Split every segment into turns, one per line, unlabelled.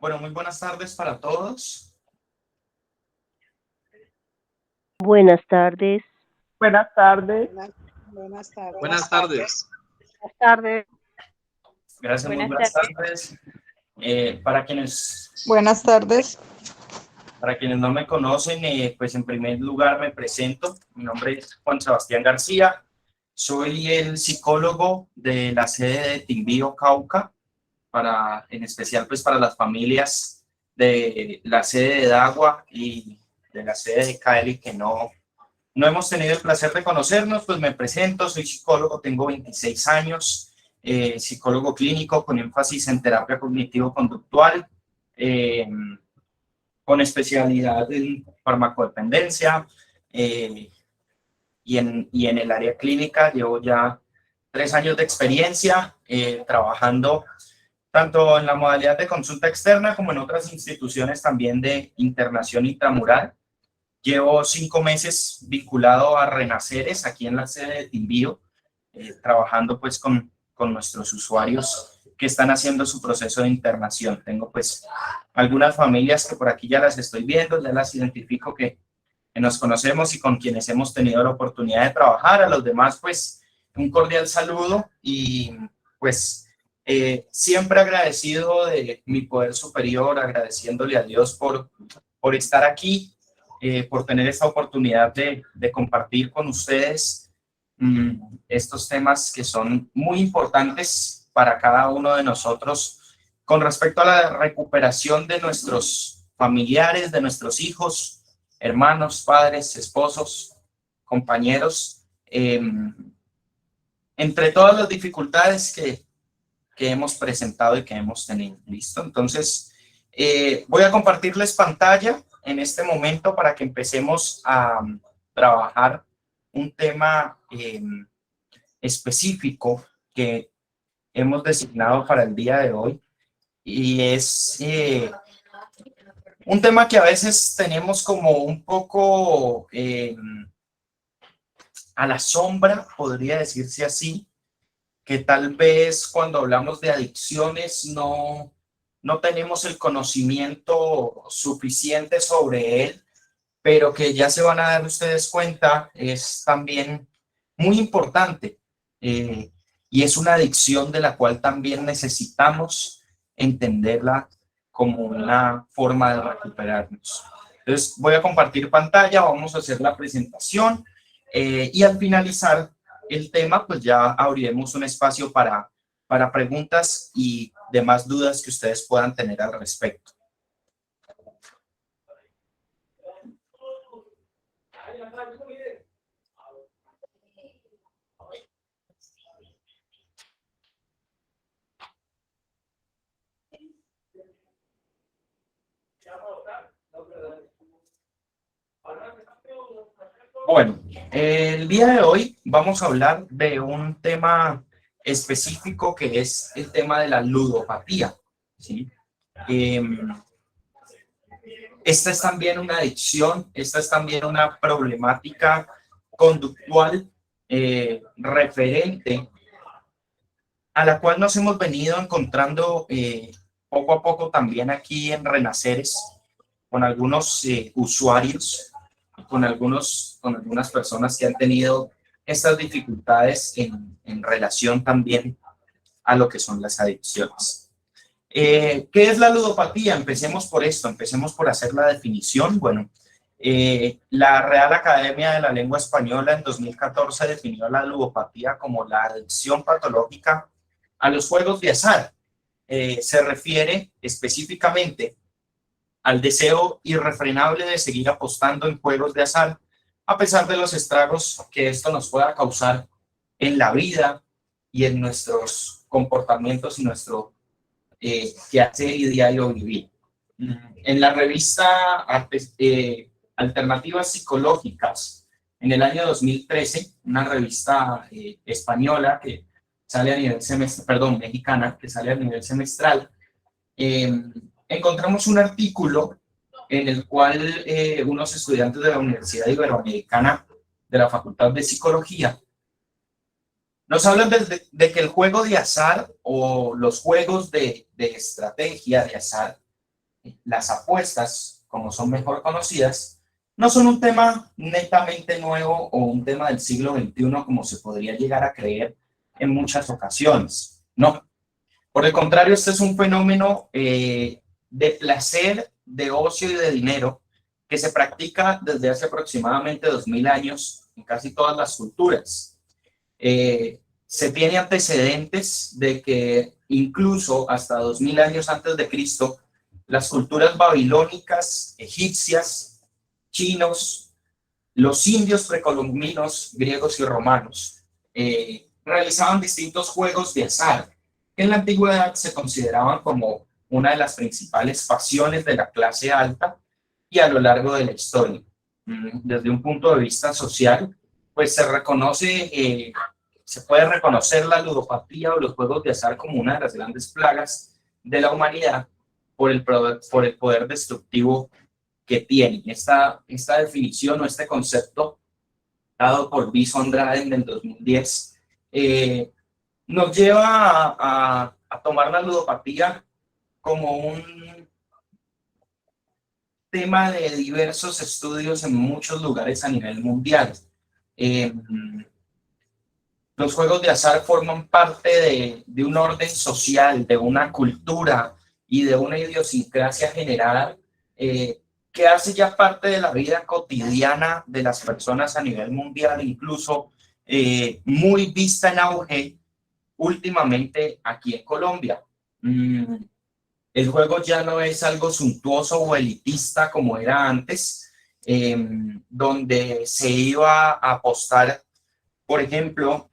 Bueno, muy buenas tardes para todos.
Buenas tardes.
Buenas tardes.
Buenas tardes.
Buenas tardes.
Buenas tardes.
Gracias, muy
Buenas
buenas
tardes.
tardes. Para quienes
Buenas tardes.
no me conocen, pues en primer lugar me presento. Mi nombre es Juan Sebastián García. Soy el psicólogo de la sede de Timbío, Cauca, en especial pues para las familias de la sede de Dagua y de la sede de Cali que no hemos tenido el placer de conocernos. Pues me presento, soy psicólogo, tengo 26 años, psicólogo clínico con énfasis en terapia cognitivo-conductual, con especialidad en farmacodependencia, y en el área clínica llevo ya 3 años de experiencia trabajando tanto en la modalidad de consulta externa como en otras instituciones también de internación intramural. Llevo 5 meses vinculado a Renaceres, aquí en la sede de Timbío, trabajando pues con nuestros usuarios que están haciendo su proceso de internación. Tengo pues algunas familias que por aquí ya las estoy viendo, ya las identifico que nos conocemos y con quienes hemos tenido la oportunidad de trabajar. A los demás pues un cordial saludo y pues siempre agradecido de mi poder superior, agradeciéndole a Dios por estar aquí, por tener esta oportunidad de compartir con ustedes estos temas que son muy importantes para cada uno de nosotros con respecto a la recuperación de nuestros familiares, de nuestros hijos, hermanos, padres, esposos, compañeros, entre todas las dificultades que hemos presentado y que hemos tenido. ¿Listo? Entonces, voy a compartirles pantalla en este momento para que empecemos a trabajar un tema específico que hemos designado para el día de hoy, y es un tema que a veces tenemos como un poco a la sombra, podría decirse así, que tal vez cuando hablamos de adicciones no tenemos el conocimiento suficiente sobre él, pero que ya se van a dar ustedes cuenta, es también muy importante, y es una adicción de la cual también necesitamos entenderla como una forma de recuperarnos. Entonces voy a compartir pantalla, vamos a hacer la presentación, y al finalizar el tema pues ya abriremos un espacio para preguntas y demás dudas que ustedes puedan tener al respecto. Bueno, el día de hoy vamos a hablar de un tema específico que es el tema de la ludopatía, ¿sí? Esta es también una adicción, esta es también una problemática conductual referente a la cual nos hemos venido encontrando poco a poco también aquí en Renaceres con algunos usuarios, con algunas personas que han tenido estas dificultades en relación también a lo que son las adicciones. ¿Qué es la ludopatía? Empecemos por esto, empecemos por hacer la definición. Bueno, la Real Academia de la Lengua Española en 2014 definió la ludopatía como la adicción patológica a los juegos de azar. Se refiere específicamente al deseo irrefrenable de seguir apostando en juegos de azar, a pesar de los estragos que esto nos pueda causar en la vida y en nuestros comportamientos y nuestro quehacer y diario vivir. En la revista Alternativas Psicológicas, en el año 2013, una revista española que sale a nivel semestral, perdón, mexicana, que sale a nivel semestral, encontramos un artículo en el cual unos estudiantes de la Universidad Iberoamericana de la Facultad de Psicología nos hablan de que el juego de azar o los juegos de estrategia de azar las apuestas, como son mejor conocidas, no son un tema netamente nuevo o un tema del siglo XXI como se podría llegar a creer en muchas ocasiones. No, por el contrario, este es un fenómeno de placer, de ocio y de dinero que se practica desde hace aproximadamente 2000 años en casi todas las culturas. Se tiene antecedentes de que incluso hasta 2000 años antes de Cristo, las culturas babilónicas, egipcias, chinos, los indios precolombinos, griegos y romanos, realizaban distintos juegos de azar que en la antigüedad se consideraban como una de las principales pasiones de la clase alta y a lo largo de la historia. Desde un punto de vista social, pues se puede reconocer la ludopatía o los juegos de azar como una de las grandes plagas de la humanidad por el poder destructivo que tienen. Esta definición o este concepto dado por Viso Andrade en el 2010 nos lleva a tomar la ludopatía como un tema de diversos estudios en muchos lugares a nivel mundial. Los juegos de azar forman parte de un orden social, de una cultura y de una idiosincrasia generada que hace ya parte de la vida cotidiana de las personas a nivel mundial, incluso muy vista en auge últimamente aquí en Colombia. El juego ya no es algo suntuoso o elitista como era antes, donde se iba a apostar, por ejemplo,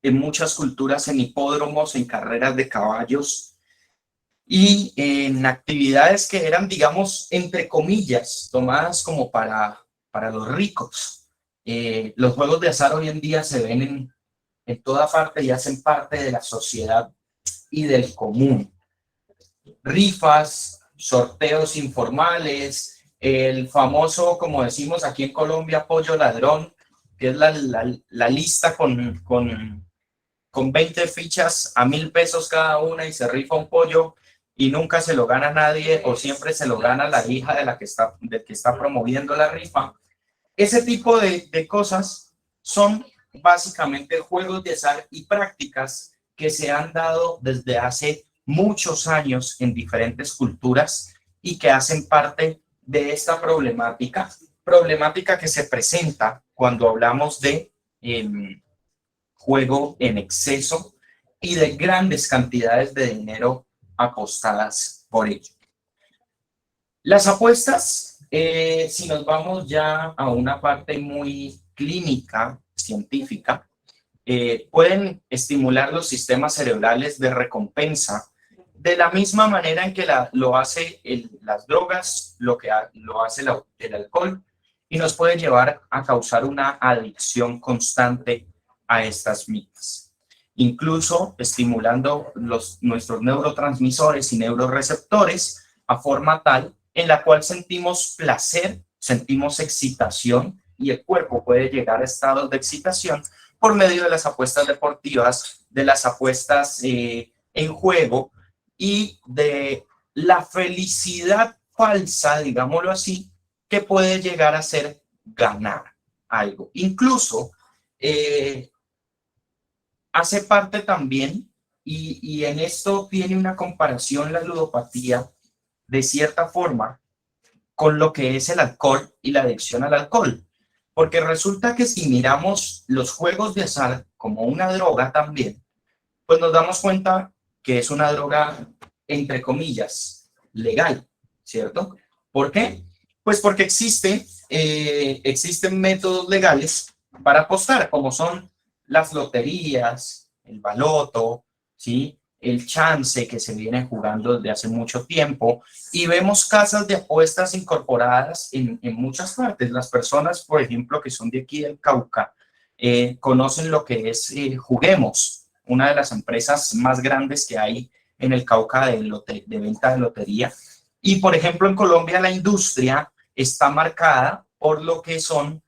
en muchas culturas en hipódromos, en carreras de caballos y en actividades que eran, digamos, entre comillas, tomadas como para los ricos. Los juegos de azar hoy en día se ven en toda parte y hacen parte de la sociedad y del común. Rifas, sorteos informales, el famoso, como decimos aquí en Colombia, pollo ladrón, que es la lista con 20 fichas a 1000 pesos cada una y se rifa un pollo y nunca se lo gana nadie o siempre se lo gana la hija del que está promoviendo la rifa. Ese tipo de cosas son básicamente juegos de azar y prácticas que se han dado desde hace muchos años en diferentes culturas y que hacen parte de esta problemática que se presenta cuando hablamos de juego en exceso y de grandes cantidades de dinero apostadas por ello. Las apuestas, si nos vamos ya a una parte muy clínica, científica, pueden estimular los sistemas cerebrales de recompensa de la misma manera en que lo hace las drogas, lo hace el alcohol, y nos puede llevar a causar una adicción constante a estas mismas, incluso estimulando nuestros neurotransmisores y neuroreceptores a forma tal en la cual sentimos placer, sentimos excitación y el cuerpo puede llegar a estados de excitación por medio de las apuestas deportivas, de las apuestas en juego y de la felicidad falsa, digámoslo así, que puede llegar a ser ganar algo. Incluso hace parte también, y en esto tiene una comparación la ludopatía, de cierta forma, con lo que es el alcohol y la adicción al alcohol. Porque resulta que si miramos los juegos de azar como una droga también, pues nos damos cuenta que es una droga, entre comillas, legal, ¿cierto? ¿Por qué? Pues porque existen métodos legales para apostar, como son las loterías, el baloto, ¿sí? El chance que se viene jugando desde hace mucho tiempo y vemos casas de apuestas incorporadas en muchas partes. Las personas, por ejemplo, que son de aquí del Cauca, conocen lo que es Juguemos, una de las empresas más grandes que hay en el Cauca de venta de lotería. Y, por ejemplo, en Colombia la industria está marcada por lo que son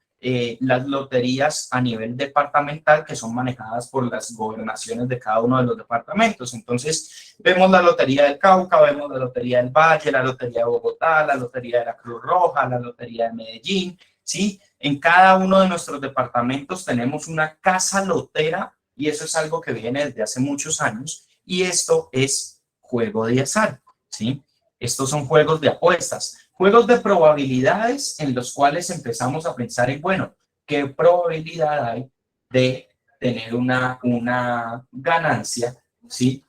las loterías a nivel departamental que son manejadas por las gobernaciones de cada uno de los departamentos. Entonces, vemos la Lotería del Cauca, vemos la Lotería del Valle, la Lotería de Bogotá, la Lotería de la Cruz Roja, la Lotería de Medellín, ¿sí? En cada uno de nuestros departamentos tenemos una casa lotera y eso es algo que viene desde hace muchos años y esto es juego de azar, ¿sí? Estos son juegos de apuestas. Juegos de probabilidades en los cuales empezamos a pensar en, bueno, ¿qué probabilidad hay de tener una ganancia, ¿sí?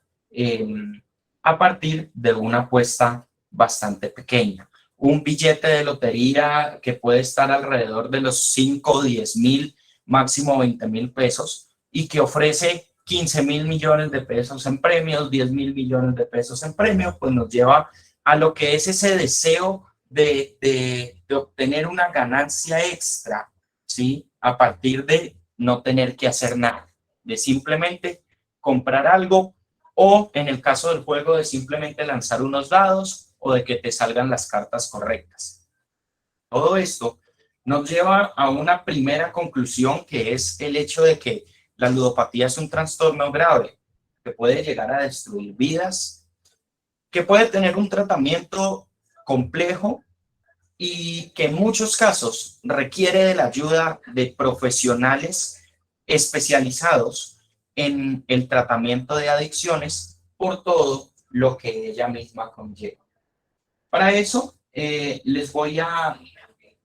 A partir de una apuesta bastante pequeña. Un billete de lotería que puede estar alrededor de los 5 o 10 mil, máximo 20 mil pesos, y que ofrece 15 mil millones de pesos en premios, 10 mil millones de pesos en premios, pues nos lleva a lo que es ese deseo de obtener una ganancia extra, ¿sí? A partir de no tener que hacer nada, de simplemente comprar algo o en el caso del juego de simplemente lanzar unos dados o de que te salgan las cartas correctas. Todo esto nos lleva a una primera conclusión que es el hecho de que la ludopatía es un trastorno grave que puede llegar a destruir vidas, que puede tener un tratamiento complejo y que en muchos casos requiere de la ayuda de profesionales especializados en el tratamiento de adicciones por todo lo que ella misma conlleva. Para eso les voy a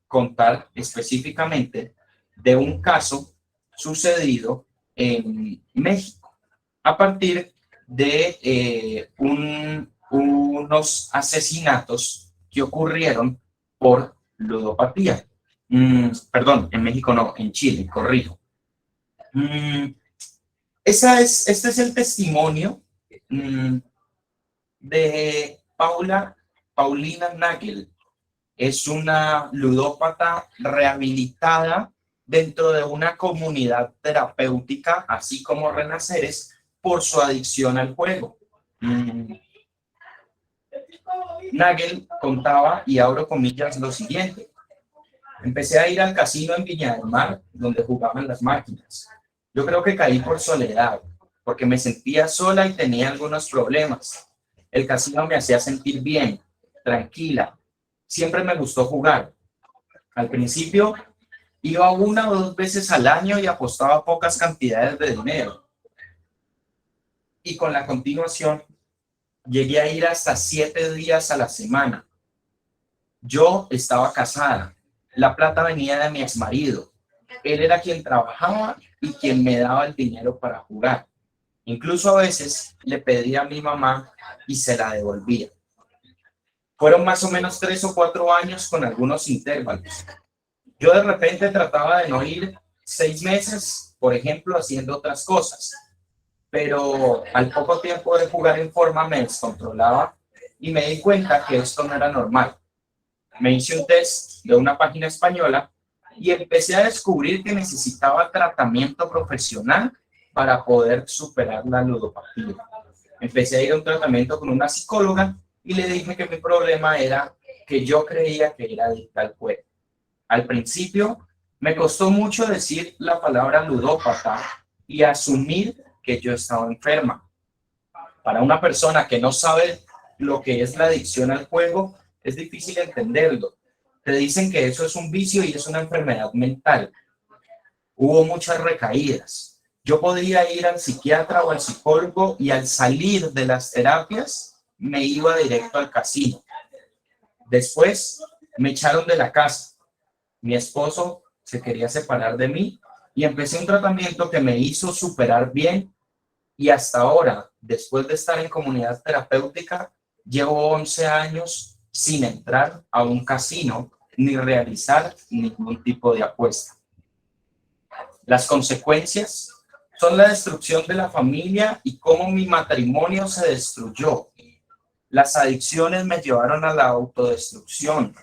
contar específicamente de un caso sucedido en México a partir de unos asesinatos que ocurrieron por ludopatía. Perdón, en México no, en Chile, corrijo. Este es el testimonio de Paulina Nagel. Es una ludópata rehabilitada dentro de una comunidad terapéutica, así como Renaceres, por su adicción al juego. Nagel contaba, y abro comillas, lo siguiente: empecé a ir al casino en Viña del Mar, donde jugaban las máquinas. Yo creo que caí por soledad, porque me sentía sola y tenía algunos problemas. El casino me hacía sentir bien, tranquila. Siempre me gustó jugar. Al principio iba 1 o 2 veces al año y apostaba pocas cantidades de dinero. Y con la continuación llegué a ir hasta 7 días a la semana. Yo estaba casada. La plata venía de mi exmarido. Él era quien trabajaba y quien me daba el dinero para jugar. Incluso a veces le pedía a mi mamá y se la devolvía. Fueron más o menos 3 o 4 años con algunos intervalos. Yo de repente trataba de no ir 6 meses, por ejemplo, haciendo otras cosas. Pero al poco tiempo de jugar en forma me descontrolaba y me di cuenta que esto no era normal. Me hice un test de una página española y empecé a descubrir que necesitaba tratamiento profesional para poder superar la ludopatía. Empecé a ir a un tratamiento con una psicóloga y le dije que mi problema era que yo creía que era adicta al juego. Al principio me costó mucho decir la palabra ludópata y asumir que yo estaba enferma. Para una persona que no sabe lo que es la adicción al juego, es difícil entenderlo. Te dicen que eso es un vicio y es una enfermedad mental. Hubo muchas recaídas. Yo podía ir al psiquiatra o al psicólogo y al salir de las terapias me iba directo al casino. Después me echaron de la casa. Mi esposo se quería separar de mí y empecé un tratamiento que me hizo superar bien y hasta ahora, después de estar en comunidad terapéutica, llevo 11 años sin entrar a un casino ni realizar ningún tipo de apuesta. Las consecuencias son la destrucción de la familia y cómo mi matrimonio se destruyó. Las adicciones me llevaron a la autodestrucción.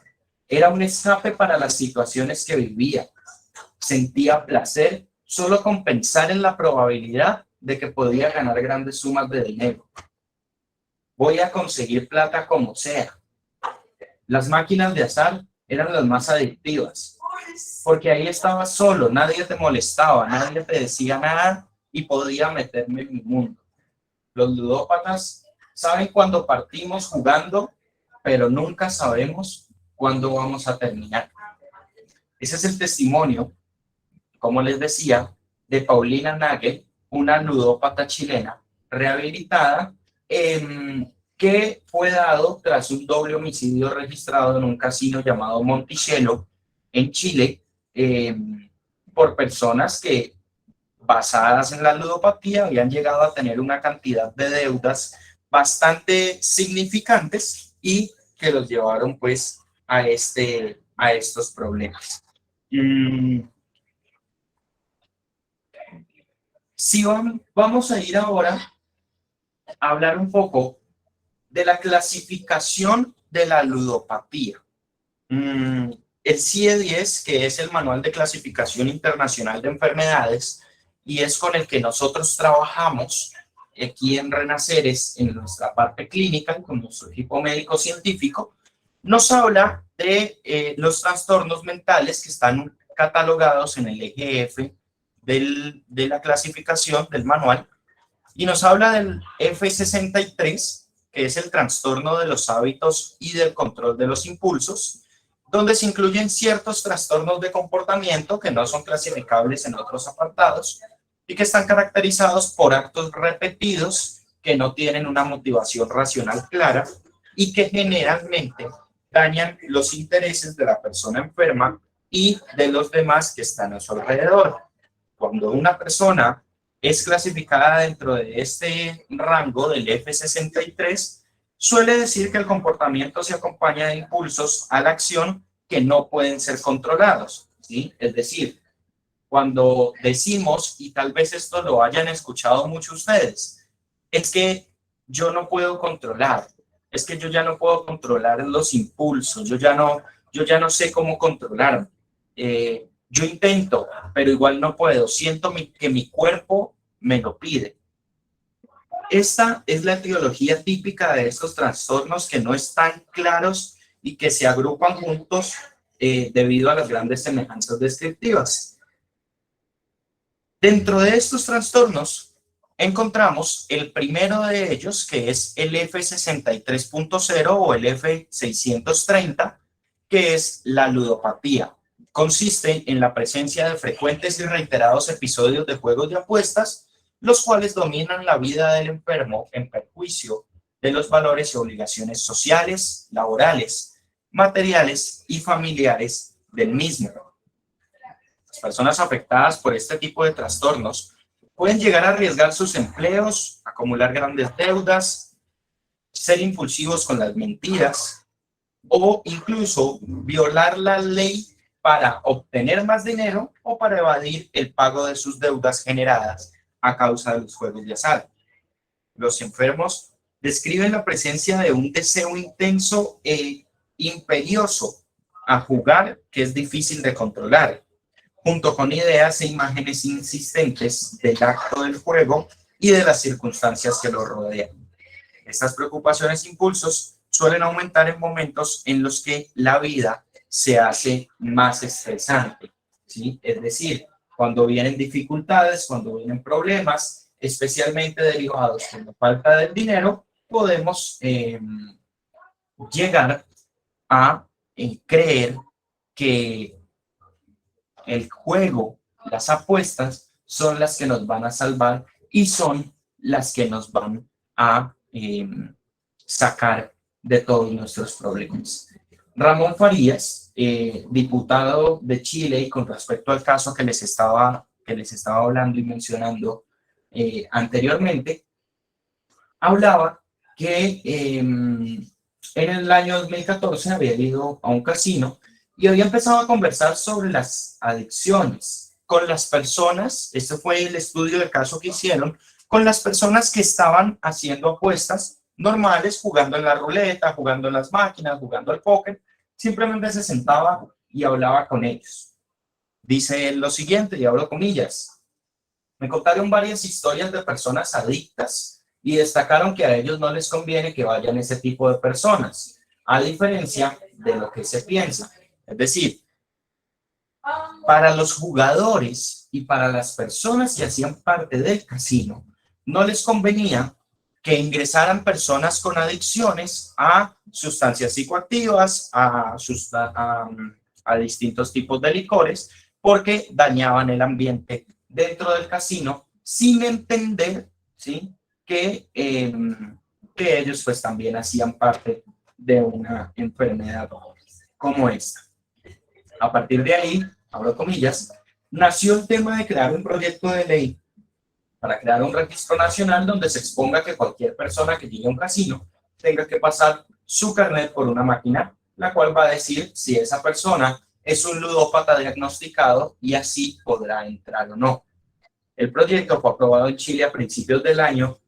Era un escape para las situaciones que vivía. Sentía placer solo con pensar en la probabilidad de que podía ganar grandes sumas de dinero. Voy a conseguir plata como sea. Las máquinas de azar eran las más adictivas. porque ahí estabas solo, nadie te molestaba, nadie te decía nada y podía meterme en mi mundo. Los ludópatas saben cuándo partimos jugando, pero nunca sabemos cuándo vamos a terminar. Ese es el testimonio, como les decía, de Paulina Nagel, una ludópata chilena rehabilitada, que fue dado tras un doble homicidio registrado en un casino llamado Monticello, en Chile, por personas que, basadas en la ludopatía, habían llegado a tener una cantidad de deudas bastante significantes y que los llevaron pues a estos problemas. Si vamos a ir ahora a hablar un poco de la clasificación de la ludopatía. El CIE-10, que es el Manual de Clasificación Internacional de Enfermedades, y es con el que nosotros trabajamos aquí en Renaceres, en nuestra parte clínica, con nuestro equipo médico científico, nos habla de los trastornos mentales que están catalogados en el eje F de la clasificación del manual, y nos habla del F63, que es el trastorno de los hábitos y del control de los impulsos, donde se incluyen ciertos trastornos de comportamiento que no son clasificables en otros apartados y que están caracterizados por actos repetidos que no tienen una motivación racional clara y que generalmente dañan los intereses de la persona enferma y de los demás que están a su alrededor. Cuando una persona es clasificada dentro de este rango del F63, suele decir que el comportamiento se acompaña de impulsos a la acción que no pueden ser controlados, ¿sí? Es decir, cuando decimos, y tal vez esto lo hayan escuchado muchos ustedes, es que yo no puedo controlar, es que yo ya no puedo controlar los impulsos, yo ya no sé cómo controlarme. Yo intento, pero igual no puedo, siento que mi cuerpo me lo pide. Esta es la etiología típica de estos trastornos que no están claros y que se agrupan juntos debido a las grandes semejanzas descriptivas. Dentro de estos trastornos encontramos el primero de ellos, que es el F63.0 o el F630, que es la ludopatía. Consiste en la presencia de frecuentes y reiterados episodios de juegos de apuestas, los cuales dominan la vida del enfermo en perjuicio de los valores y obligaciones sociales, laborales, materiales y familiares del mismo. Las personas afectadas por este tipo de trastornos pueden llegar a arriesgar sus empleos, acumular grandes deudas, ser impulsivos con las mentiras o incluso violar la ley para obtener más dinero o para evadir el pago de sus deudas generadas a causa de los juegos de azar. Los enfermos describen la presencia de un deseo intenso e imperioso a jugar que es difícil de controlar, junto con ideas e imágenes insistentes del acto del juego y de las circunstancias que lo rodean. Estas preocupaciones e impulsos suelen aumentar en momentos en los que la vida se hace más estresante, ¿sí? Es decir, cuando vienen dificultades, cuando vienen problemas, especialmente derivados de la falta del dinero, podemos llegar a creer que el juego, las apuestas, son las que nos van a salvar y son las que nos van a sacar de todos nuestros problemas. Ramón Farías, diputado de Chile, y con respecto al caso que les estaba hablando y mencionando anteriormente, hablaba que en el año 2014 había ido a un casino y había empezado a conversar sobre las adicciones con las personas. Este fue el estudio de caso que hicieron con las personas que estaban haciendo apuestas normales, jugando en la ruleta, jugando en las máquinas, jugando al póker. Simplemente se sentaba y hablaba con ellos. Dice él lo siguiente, y abro comillas: me contaron varias historias de personas adictas y destacaron que a ellos no les conviene que vayan ese tipo de personas, a diferencia de lo que se piensa. Es decir, para los jugadores y para las personas que hacían parte del casino, no les convenía que ingresaran personas con adicciones a sustancias psicoactivas, a distintos tipos de licores, porque dañaban el ambiente dentro del casino sin entender, ¿sí?, que ellos pues también hacían parte de una enfermedad como esta. A partir de ahí, abro comillas, nació el tema de crear un proyecto de ley para crear un registro nacional donde se exponga que cualquier persona que llegue a un casino tenga que pasar su carnet por una máquina, la cual va a decir si esa persona es un ludópata diagnosticado y así podrá entrar o no. El proyecto fue aprobado en Chile a principios del año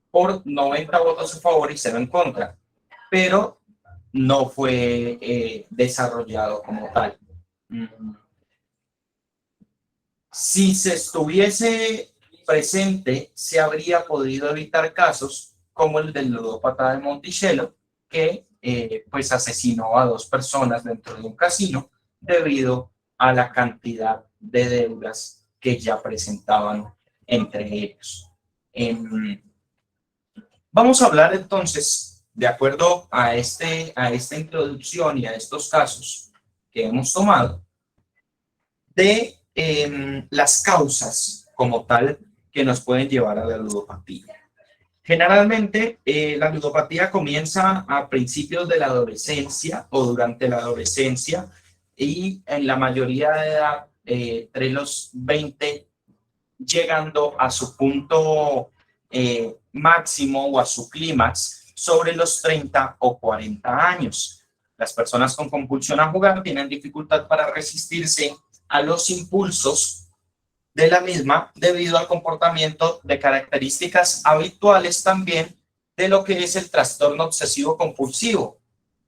por 90 votos a favor y 0 en contra, pero no fue desarrollado como tal. Si se estuviese presente, se habría podido evitar casos como el del ludópata de Monticello, que pues asesinó a 2 personas dentro de un casino debido a la cantidad de deudas que ya presentaban entre ellos. Vamos a hablar entonces, de acuerdo a esta introducción y a estos casos que hemos tomado, de las causas como tal que nos pueden llevar a la ludopatía. Generalmente, la ludopatía comienza a principios de la adolescencia o durante la adolescencia y en la mayoría de edad, entre los 20, llegando a su punto máximo o a su clímax sobre los 30 o 40 años. Las personas con compulsión a jugar tienen dificultad para resistirse a los impulsos de la misma debido al comportamiento de características habituales también de lo que es el trastorno obsesivo compulsivo,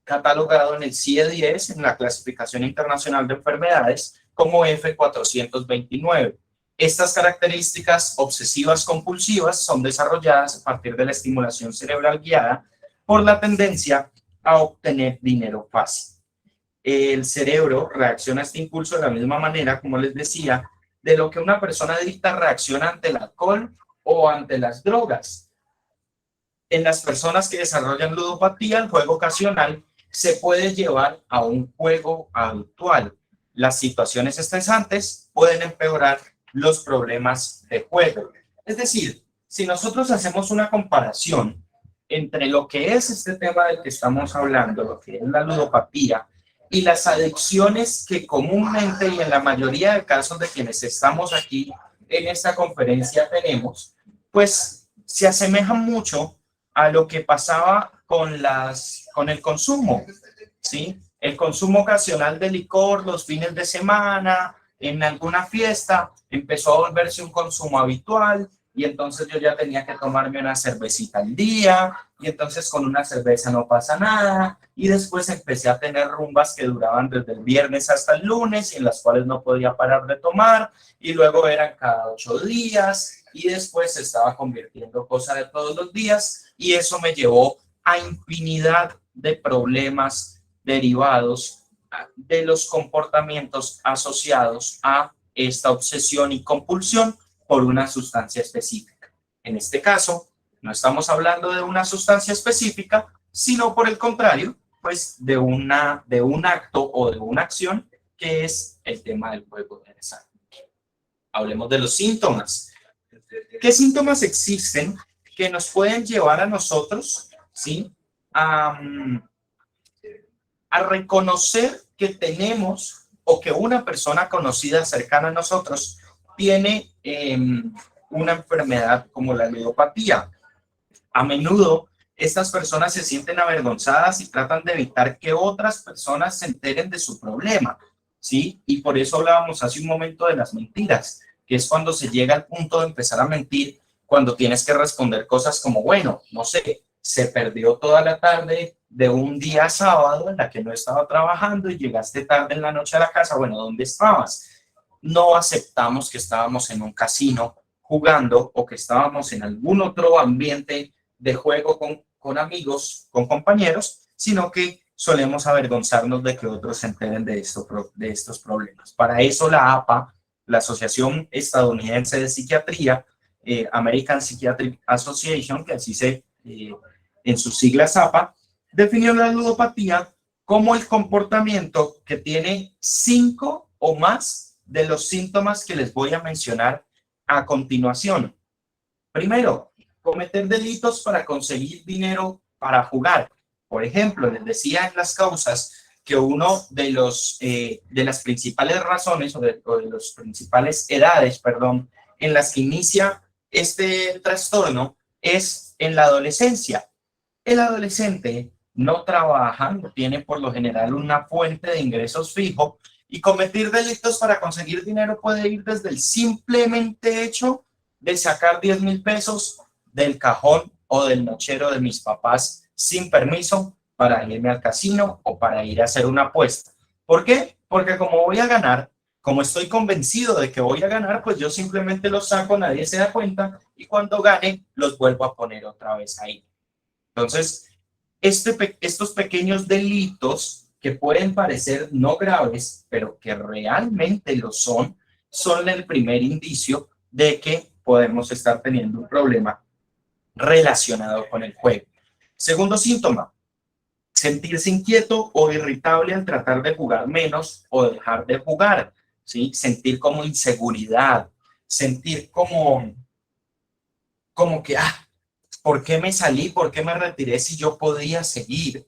catalogado en el CIE-10 en la Clasificación Internacional de Enfermedades como F429. Estas características obsesivas compulsivas son desarrolladas a partir de la estimulación cerebral guiada por la tendencia a obtener dinero fácil. El cerebro reacciona a este impulso de la misma manera, como les decía, de lo que una persona adicta reacciona ante el alcohol o ante las drogas. En las personas que desarrollan ludopatía, el juego ocasional se puede llevar a un juego habitual. Las situaciones estresantes pueden empeorar los problemas de juego. Es decir, si nosotros hacemos una comparación entre lo que es este tema del que estamos hablando, lo que es la ludopatía, y las adicciones que comúnmente y en la mayoría de casos de quienes estamos aquí en esta conferencia tenemos, pues se asemejan mucho a lo que pasaba con el consumo, ¿sí? El consumo ocasional de licor los fines de semana, en alguna fiesta, empezó a volverse un consumo habitual y entonces yo ya tenía que tomarme una cervecita al día y entonces con una cerveza no pasa nada y después empecé a tener rumbas que duraban desde el viernes hasta el lunes y en las cuales no podía parar de tomar y luego eran cada 8 días y después se estaba convirtiendo cosa de todos los días y eso me llevó a infinidad de problemas derivados de los comportamientos asociados a esta obsesión y compulsión por una sustancia específica. En este caso, no estamos hablando de una sustancia específica, sino por el contrario, pues de un acto o de una acción que es el tema del juego de azar. Hablemos de los síntomas. ¿Qué síntomas existen que nos pueden llevar a nosotros, ¿sí?, a reconocer que tenemos o que una persona conocida cercana a nosotros tiene una enfermedad como la ludopatía? A menudo estas personas se sienten avergonzadas y tratan de evitar que otras personas se enteren de su problema, ¿sí? Y por eso hablábamos hace un momento de las mentiras, que es cuando se llega al punto de empezar a mentir, cuando tienes que responder cosas como, bueno, no sé, se perdió toda la tarde de un día sábado en la que no estaba trabajando y llegaste tarde en la noche a la casa. Bueno, ¿dónde estabas? No aceptamos que estábamos en un casino jugando o que estábamos en algún otro ambiente de juego con amigos, con compañeros, sino que solemos avergonzarnos de que otros se enteren de estos problemas. Para eso la APA, la Asociación Estadounidense de Psiquiatría, American Psychiatric Association, que así en sus siglas APA, definió la ludopatía como el comportamiento que tiene 5 o más de los síntomas que les voy a mencionar a continuación. Primero, cometer delitos para conseguir dinero para jugar. Por ejemplo, les decía en las causas que uno de las principales razones o de las principales edades, en las que inicia este trastorno es en la adolescencia. El adolescente no trabaja, no tiene por lo general una fuente de ingresos fijo y cometer delitos para conseguir dinero puede ir desde el simplemente hecho de sacar 10,000 pesos del cajón o del nochero de mis papás sin permiso para irme al casino o para ir a hacer una apuesta. ¿Por qué? Porque como voy a ganar, como estoy convencido de que voy a ganar, pues yo simplemente los saco, nadie se da cuenta y cuando gane los vuelvo a poner otra vez ahí. Entonces, estos pequeños delitos que pueden parecer no graves, pero que realmente lo son el primer indicio de que podemos estar teniendo un problema relacionado con el juego. Segundo síntoma, sentirse inquieto o irritable al tratar de jugar menos o dejar de jugar, ¿sí? Sentir como inseguridad, sentir como que, ¿por qué me salí? ¿Por qué me retiré si yo podía seguir?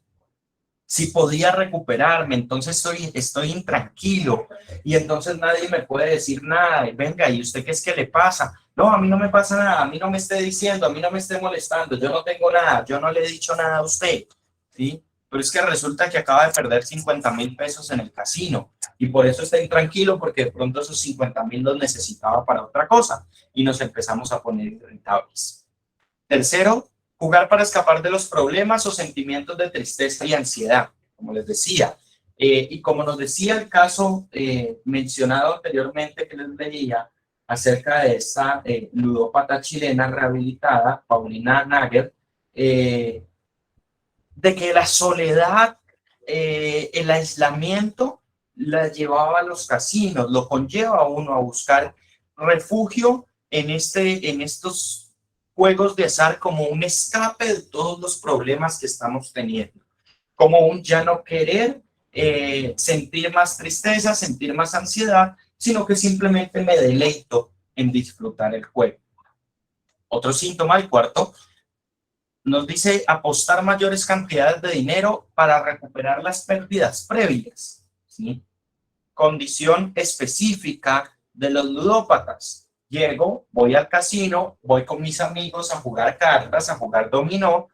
Si podía recuperarme, entonces estoy intranquilo y entonces nadie me puede decir nada. Y venga, ¿y usted qué es que le pasa? No, a mí no me pasa nada, a mí no me esté diciendo, a mí no me esté molestando, yo no tengo nada, yo no le he dicho nada a usted, ¿sí? Pero es que resulta que acaba de perder 50,000 pesos en el casino y por eso está intranquilo porque de pronto esos 50,000 los necesitaba para otra cosa y nos empezamos a poner irritables. Tercero, jugar para escapar de los problemas o sentimientos de tristeza y ansiedad, como les decía. Y como nos decía el caso mencionado anteriormente que les leía acerca de esta ludópata chilena rehabilitada, Paulina Nagel, de que la soledad, el aislamiento la llevaba a los casinos, lo conlleva a uno a buscar refugio en estos juegos de azar como un escape de todos los problemas que estamos teniendo, como un ya no querer sentir más tristeza, sentir más ansiedad, sino que simplemente me deleito en disfrutar el juego. Otro síntoma, el cuarto, nos dice apostar mayores cantidades de dinero para recuperar las pérdidas previas, ¿sí? Condición específica de los ludópatas. Llego, voy al casino, voy con mis amigos a jugar cartas, a jugar dominó,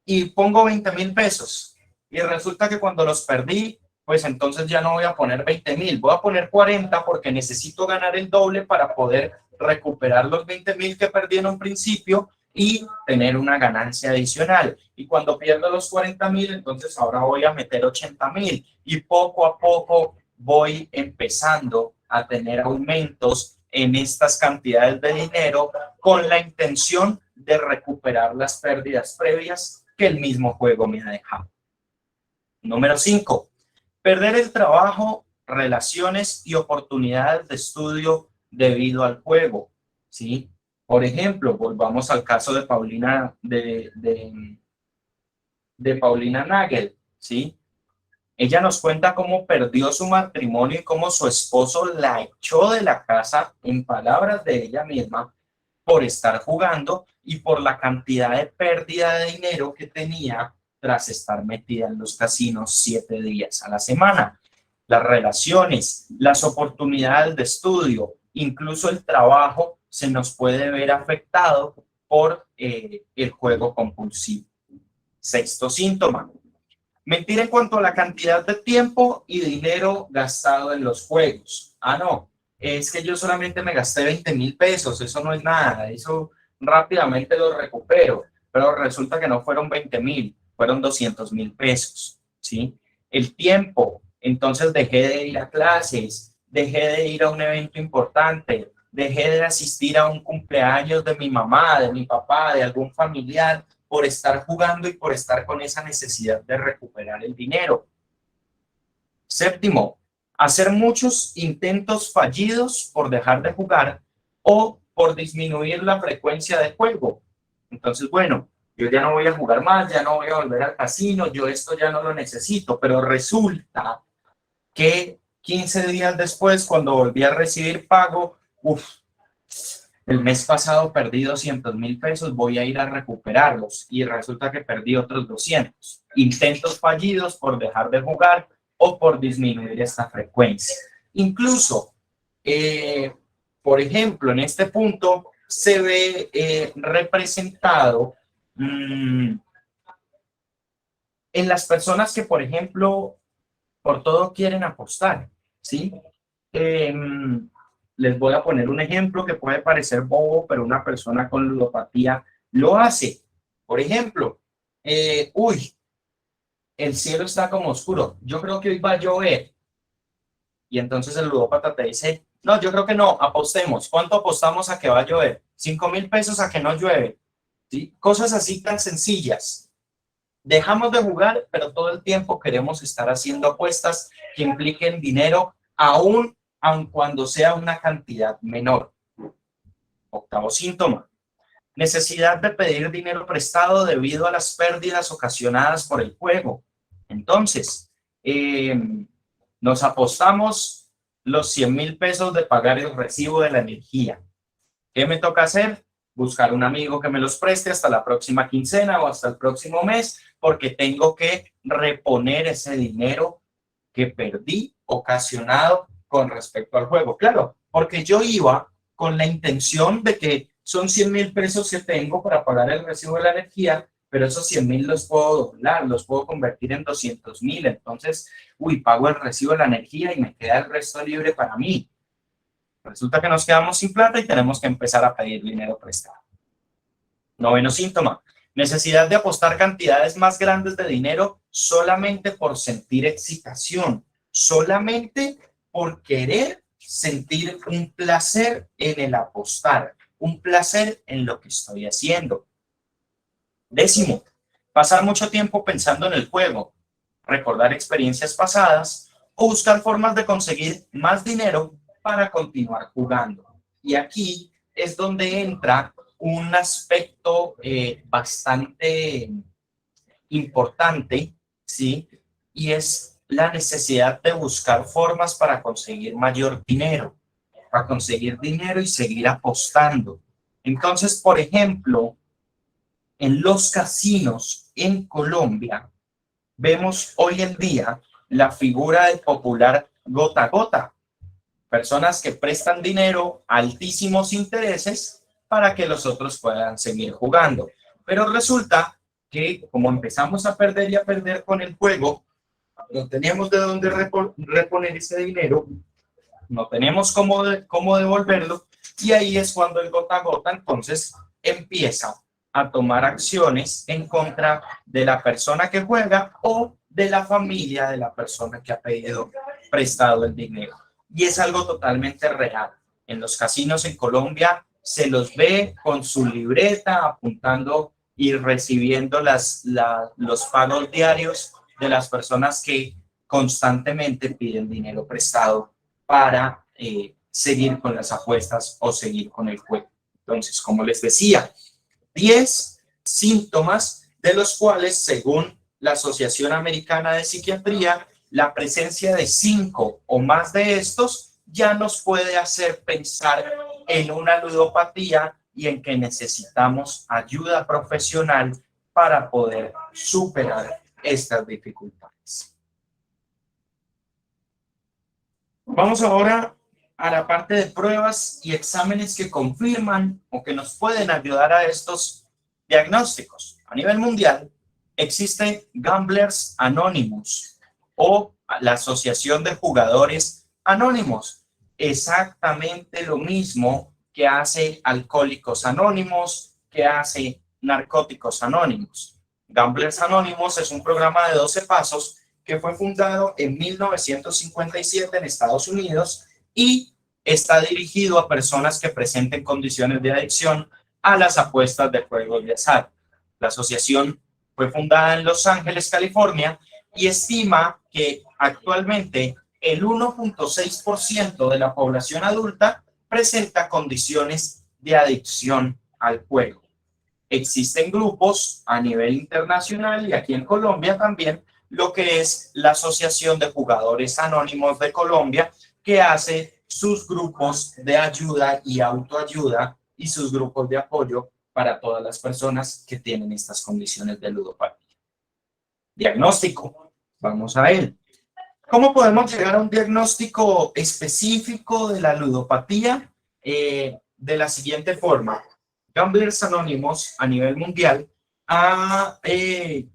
y pongo 20,000 pesos. Y resulta que cuando los perdí, pues entonces ya no voy a poner 20,000, voy a poner 40 porque necesito ganar el doble para poder recuperar los 20,000 que perdí en un principio y tener una ganancia adicional. Y cuando pierdo los 40,000, entonces ahora voy a meter 80,000 y poco a poco voy empezando a tener aumentos en estas cantidades de dinero con la intención de recuperar las pérdidas previas que el mismo juego me ha dejado. Número 5. Perder el trabajo, relaciones y oportunidades de estudio debido al juego, ¿sí? Por ejemplo, volvamos al caso de Paulina, de Paulina Nagel, ¿sí? Ella nos cuenta cómo perdió su matrimonio y cómo su esposo la echó de la casa, en palabras de ella misma, por estar jugando y por la cantidad de pérdida de dinero que tenía tras estar metida en los casinos 7 días a la semana. Las relaciones, las oportunidades de estudio, incluso el trabajo se nos puede ver afectado por el juego compulsivo. Sexto síntoma. Mentir en cuanto a la cantidad de tiempo y dinero gastado en los juegos. No, es que yo solamente me gasté 20,000 pesos, eso no es nada, eso rápidamente lo recupero, pero resulta que no fueron 20,000, fueron 200,000 pesos, ¿sí? El tiempo, entonces dejé de ir a clases, dejé de ir a un evento importante, dejé de asistir a un cumpleaños de mi mamá, de mi papá, de algún familiar, por estar jugando y por estar con esa necesidad de recuperar el dinero. Séptimo, hacer muchos intentos fallidos por dejar de jugar o por disminuir la frecuencia de juego. Entonces, bueno, yo ya no voy a jugar más, ya no voy a volver al casino, yo esto ya no lo necesito, pero resulta que 15 días después, cuando volví a recibir pago, el mes pasado perdí 200.000 pesos, voy a ir a recuperarlos y resulta que perdí otros 200. Intentos fallidos por dejar de jugar o por disminuir esta frecuencia. Incluso, por ejemplo, en este punto se ve representado en las personas que, por ejemplo, por todo quieren apostar, ¿sí? Les voy a poner un ejemplo que puede parecer bobo, pero una persona con ludopatía lo hace. Por ejemplo, el cielo está como oscuro, yo creo que hoy va a llover. Y entonces el ludópata te dice, no, yo creo que no, apostemos. ¿Cuánto apostamos a que va a llover? 5.000 pesos a que no llueve. ¿Sí? Cosas así tan sencillas. Dejamos de jugar, pero todo el tiempo queremos estar haciendo apuestas que impliquen dinero, aun cuando sea una cantidad menor. Octavo síntoma. Necesidad de pedir dinero prestado debido a las pérdidas ocasionadas por el juego. Entonces, nos apostamos los 100.000 pesos de pagar el recibo de la energía. ¿Qué me toca hacer? Buscar un amigo que me los preste hasta la próxima quincena o hasta el próximo mes, porque tengo que reponer ese dinero que perdí ocasionado con respecto al juego. Claro, porque yo iba con la intención de que son 100.000 pesos que tengo para pagar el recibo de la energía, pero esos 100.000 los puedo doblar, los puedo convertir en 200.000. Entonces, pago el recibo de la energía y me queda el resto libre para mí. Resulta que nos quedamos sin plata y tenemos que empezar a pedir dinero prestado. Noveno síntoma. Necesidad de apostar cantidades más grandes de dinero solamente por sentir excitación, solamente por querer sentir un placer en el apostar, un placer en lo que estoy haciendo. Décimo, pasar mucho tiempo pensando en el juego, recordar experiencias pasadas o buscar formas de conseguir más dinero para continuar jugando. Y aquí es donde entra un aspecto bastante importante, ¿sí? Y es la necesidad de buscar formas para conseguir mayor dinero, para conseguir dinero y seguir apostando. Entonces, por ejemplo, en los casinos en Colombia, vemos hoy en día la figura del popular gota a gota. Personas que prestan dinero a altísimos intereses para que los otros puedan seguir jugando. Pero resulta que como empezamos a perder y a perder con el juego, no teníamos de dónde reponer ese dinero, no tenemos cómo devolverlo, y ahí es cuando el gota a gota entonces empieza a tomar acciones en contra de la persona que juega o de la familia de la persona que ha pedido prestado el dinero. Y es algo totalmente real. En los casinos en Colombia se los ve con su libreta apuntando y recibiendo los pagos diarios de las personas que constantemente piden dinero prestado para seguir con las apuestas o seguir con el juego. Entonces, como les decía, 10 síntomas de los cuales, según la Asociación Americana de Psiquiatría, la presencia de 5 o más de estos ya nos puede hacer pensar en una ludopatía y en que necesitamos ayuda profesional para poder superar estas dificultades. Vamos ahora a la parte de pruebas y exámenes que confirman o que nos pueden ayudar a estos diagnósticos. A nivel mundial existe Gamblers Anonymous o la Asociación de Jugadores Anónimos. Exactamente lo mismo que hace Alcohólicos Anónimos, que hace Narcóticos Anónimos. Gamblers Anónimos es un programa de 12 pasos que fue fundado en 1957 en Estados Unidos y está dirigido a personas que presenten condiciones de adicción a las apuestas de juegos de azar. La asociación fue fundada en Los Ángeles, California, y estima que actualmente el 1.6% de la población adulta presenta condiciones de adicción al juego. Existen grupos a nivel internacional y aquí en Colombia también, lo que es la Asociación de Jugadores Anónimos de Colombia, que hace sus grupos de ayuda y autoayuda y sus grupos de apoyo para todas las personas que tienen estas condiciones de ludopatía. Diagnóstico. Vamos a él. ¿Cómo podemos llegar a un diagnóstico específico de la ludopatía? De la siguiente forma. Gamblers Anónimos a nivel mundial,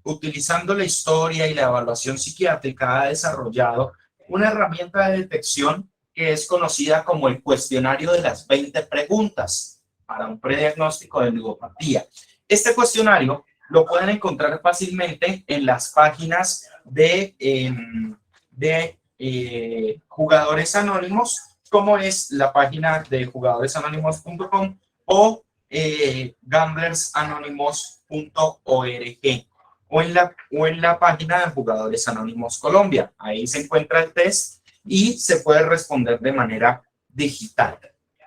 utilizando la historia y la evaluación psiquiátrica, ha desarrollado una herramienta de detección que es conocida como el cuestionario de las 20 preguntas para un prediagnóstico de ludopatía. Este cuestionario lo pueden encontrar fácilmente en las páginas de Jugadores Anónimos, como es la página de jugadoresanónimos.com o gamblersanonymous.org o en la página de Jugadores Anónimos Colombia. Ahí se encuentra el test y se puede responder de manera digital.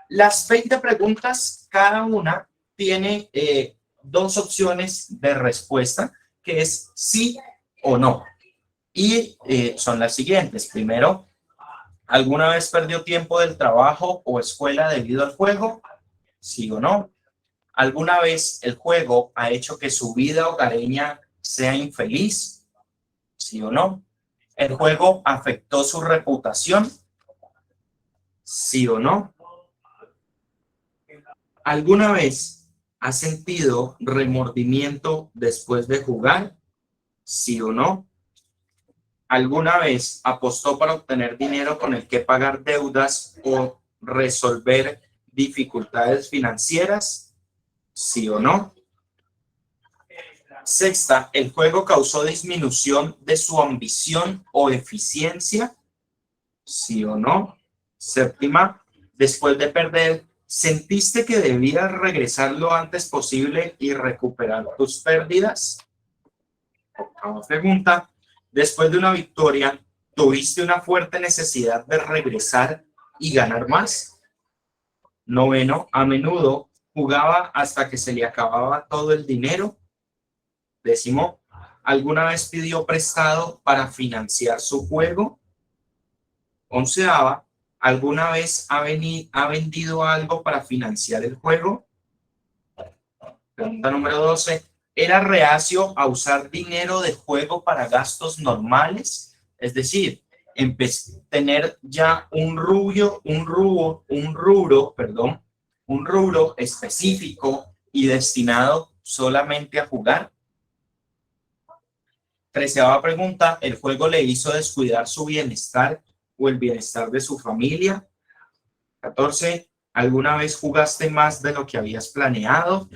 Las 20 preguntas, cada una tiene dos opciones de respuesta, que es sí o no. Y son las siguientes. Primero, ¿alguna vez perdió tiempo del trabajo o escuela debido al juego? ¿Sí o no? ¿Alguna vez el juego ha hecho que su vida hogareña sea infeliz? ¿Sí o no? ¿El juego afectó su reputación? ¿Sí o no? ¿Alguna vez ha sentido remordimiento después de jugar? ¿Sí o no? ¿Alguna vez apostó para obtener dinero con el que pagar deudas o resolver dificultades financieras? ¿Sí o no? Sexta, ¿el juego causó disminución de su ambición o eficiencia? ¿Sí o no? Séptima, después de perder, ¿sentiste que debías regresar lo antes posible y recuperar tus pérdidas? Octava pregunta, después de una victoria, ¿tuviste una fuerte necesidad de regresar y ganar más? Noveno, a menudo jugaba hasta que se le acababa todo el dinero. Décimo, ¿alguna vez pidió prestado para financiar su juego? Onceava, ¿alguna vez ha vendido algo para financiar el juego? Pregunta número 12, ¿era reacio a usar dinero de juego para gastos normales? Es decir, tener ya un rubro específico y destinado solamente a jugar. 13ª pregunta, ¿el juego le hizo descuidar su bienestar o el bienestar de su familia? 14, ¿alguna vez jugaste más de lo que habías planeado?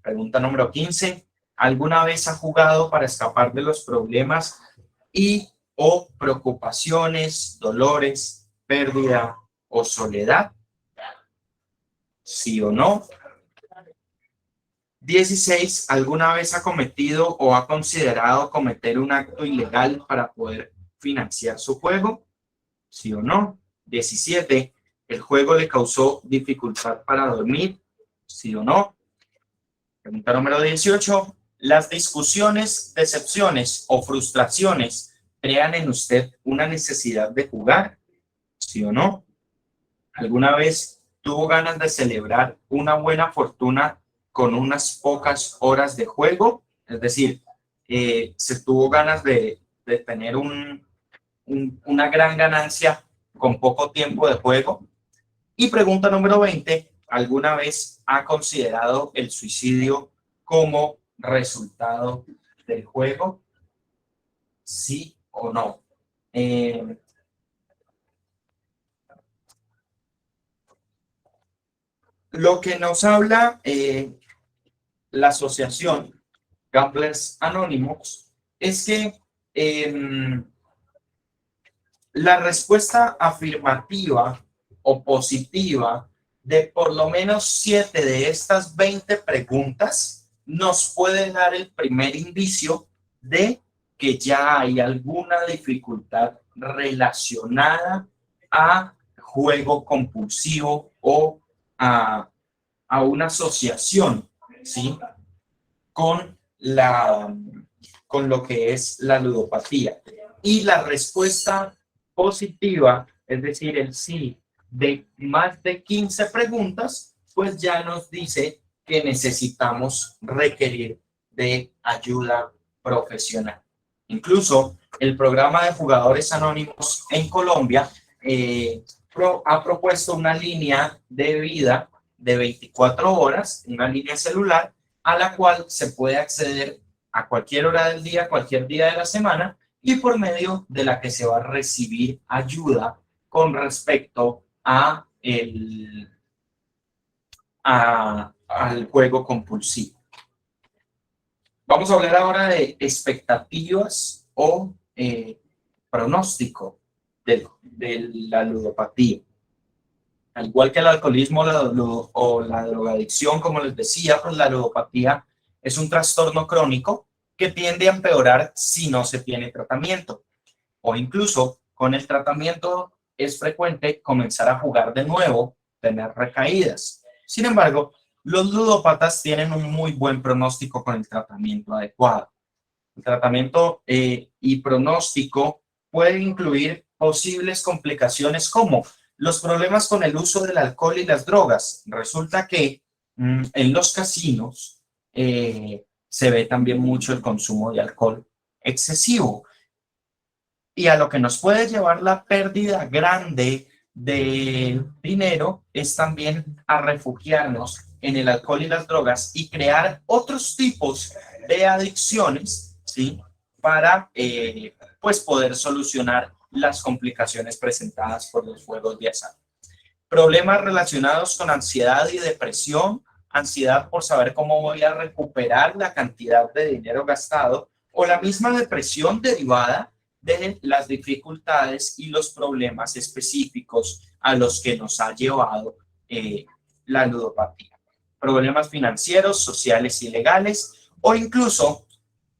Pregunta número 15, ¿alguna vez ha jugado para escapar de los problemas y o preocupaciones, dolores, pérdida o soledad? ¿Sí o no? 16, ¿alguna vez ha cometido o ha considerado cometer un acto ilegal para poder financiar su juego? ¿Sí o no? 17, ¿el juego le causó dificultad para dormir? ¿Sí o no? Pregunta número 18, ¿las discusiones, decepciones o frustraciones crean en usted una necesidad de jugar? ¿Sí o no? ¿Alguna vez tuvo ganas de celebrar una buena fortuna con unas pocas horas de juego? Es decir, se tuvo ganas de tener una gran ganancia con poco tiempo de juego. Y pregunta número 20, ¿alguna vez ha considerado el suicidio como resultado del juego? ¿Sí o no? Lo que nos habla la asociación Gamblers Anonymous es que la respuesta afirmativa o positiva de por lo menos 7 de estas 20 preguntas nos puede dar el primer indicio de que ya hay alguna dificultad relacionada a juego compulsivo o a una asociación, ¿sí? con, con lo que es la ludopatía. Y la respuesta positiva, es decir, el sí de más de 15 preguntas, pues ya nos dice que necesitamos requerir de ayuda profesional. Incluso el programa de jugadores anónimos en Colombia ha propuesto una línea de vida de 24 horas, una línea celular, a la cual se puede acceder a cualquier hora del día, cualquier día de la semana, y por medio de la que se va a recibir ayuda con respecto al juego compulsivo. Vamos a hablar ahora de expectativas o pronóstico de la ludopatía. Al igual que el alcoholismo o la drogadicción, como les decía, pues la ludopatía es un trastorno crónico que tiende a empeorar si no se tiene tratamiento. O incluso con el tratamiento es frecuente comenzar a jugar de nuevo, tener recaídas. Sin embargo, los ludópatas tienen un muy buen pronóstico con el tratamiento adecuado. El tratamiento y pronóstico puede incluir posibles complicaciones como los problemas con el uso del alcohol y las drogas. Resulta que en los casinos se ve también mucho el consumo de alcohol excesivo. Y a lo que nos puede llevar la pérdida grande de dinero es también a refugiarnos en el alcohol y las drogas y crear otros tipos de adicciones, ¿sí? Para pues poder solucionar las complicaciones presentadas por los juegos de azar. Problemas relacionados con ansiedad y depresión, ansiedad por saber cómo voy a recuperar la cantidad de dinero gastado, o la misma depresión derivada de las dificultades y los problemas específicos a los que nos ha llevado la ludopatía. Problemas financieros, sociales y legales, o incluso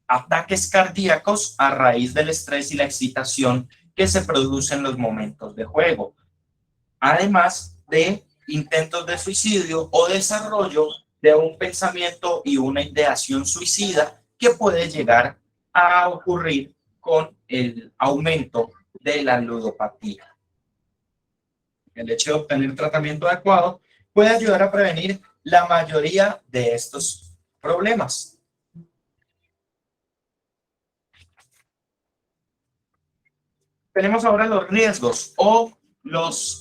ataques cardíacos a raíz del estrés y la excitación que se producen en los momentos de juego. Además de intentos de suicidio o desarrollo de un pensamiento y una ideación suicida que puede llegar a ocurrir con el aumento de la ludopatía. El hecho de obtener tratamiento adecuado puede ayudar a prevenir la mayoría de estos problemas. Tenemos ahora los riesgos o los